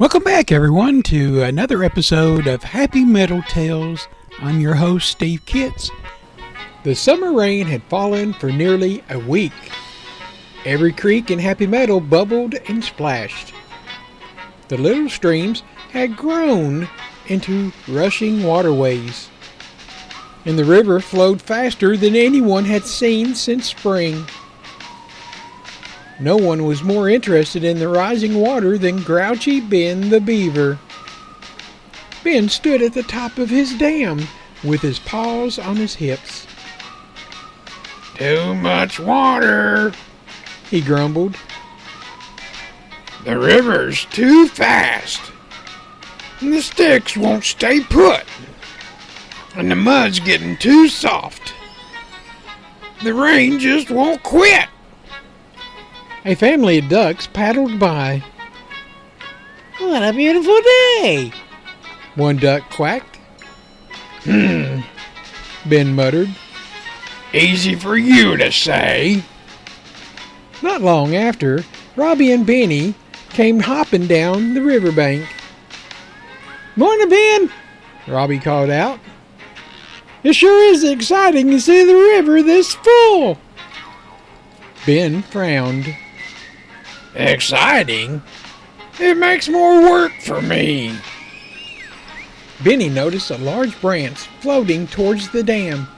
Welcome back, everyone, to another episode of Happy Meadow Tales. I'm your host, Steve Kitts. The summer rain had fallen for nearly a week. Every creek in Happy Meadow bubbled and splashed. The little streams had grown into rushing waterways, and the river flowed faster than anyone had seen since spring. No one was more interested in the rising water than Grouchy Ben the beaver. Ben stood at the top of his dam with his paws on his hips. "Too much water," he grumbled. "The river's too fast, and the sticks won't stay put, and the mud's getting too soft. The rain just won't quit." A family of ducks paddled by. "What a beautiful day," one duck quacked. Ben muttered. "Easy for you to say." Not long after, Robbie and Benny came hopping down the riverbank. "Morning, Ben," Robbie called out. "It sure is exciting to see the river this full." Ben frowned. "Exciting? It makes more work for me." Benny noticed a large branch floating towards the dam.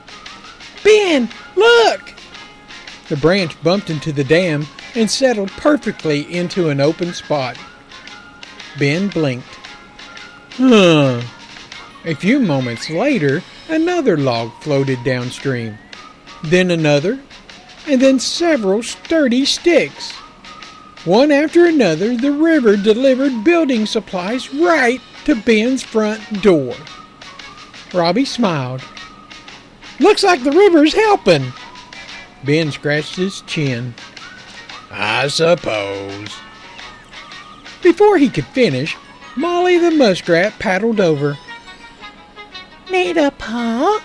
"Ben, look!" The branch bumped into the dam and settled perfectly into an open spot. Ben blinked. A few moments later, another log floated downstream, then another, and then several sturdy sticks. One after another, the river delivered building supplies right to Ben's front door. Robbie smiled. "Looks like the river's helping." Ben scratched his chin. "I suppose." Before he could finish, Molly the muskrat paddled over. "Need a paw?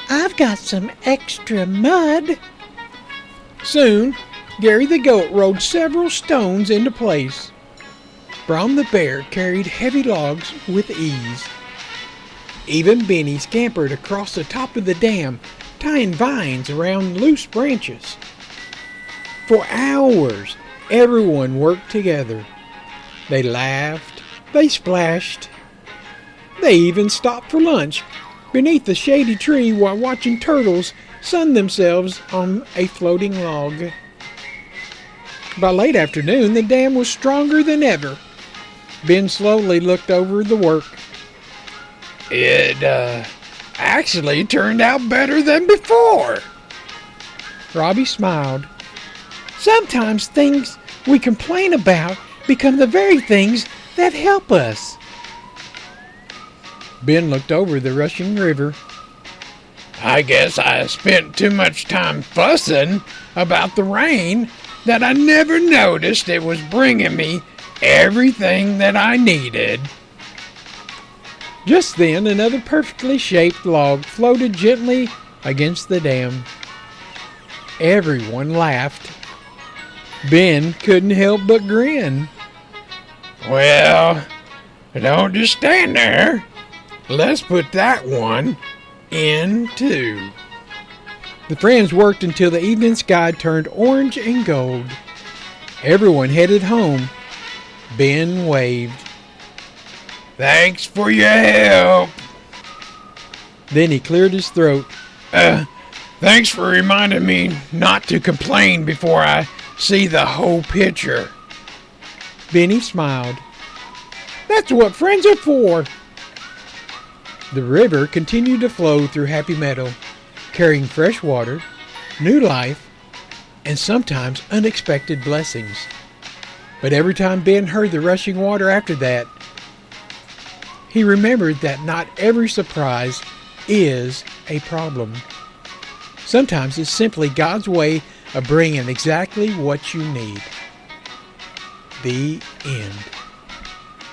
I've got some extra mud." Soon, Gary the goat rolled several stones into place. Brown the bear carried heavy logs with ease. Even Benny scampered across the top of the dam, tying vines around loose branches. For hours, everyone worked together. They laughed, they splashed. They even stopped for lunch beneath a shady tree while watching turtles sun themselves on a floating log. By late afternoon, the dam was stronger than ever. Ben slowly looked over the work. "It actually turned out better than before." Robbie smiled. "Sometimes things we complain about become the very things that help us." Ben looked over the rushing river. "I guess I spent too much time fussing about the rain that I never noticed it was bringing me everything that I needed." Just then, another perfectly shaped log floated gently against the dam. Everyone laughed. Ben couldn't help but grin. "Well, don't just stand there. Let's put that one in too." The friends worked until the evening sky turned orange and gold. Everyone headed home. Ben waved. "Thanks for your help." Then he cleared his throat. Thanks for reminding me not to complain before I see the whole picture." Benny smiled. "That's what friends are for." The river continued to flow through Happy Meadow, carrying fresh water, new life, and sometimes unexpected blessings. But every time Ben heard the rushing water after that, he remembered that not every surprise is a problem. Sometimes it's simply God's way of bringing exactly what you need. The end.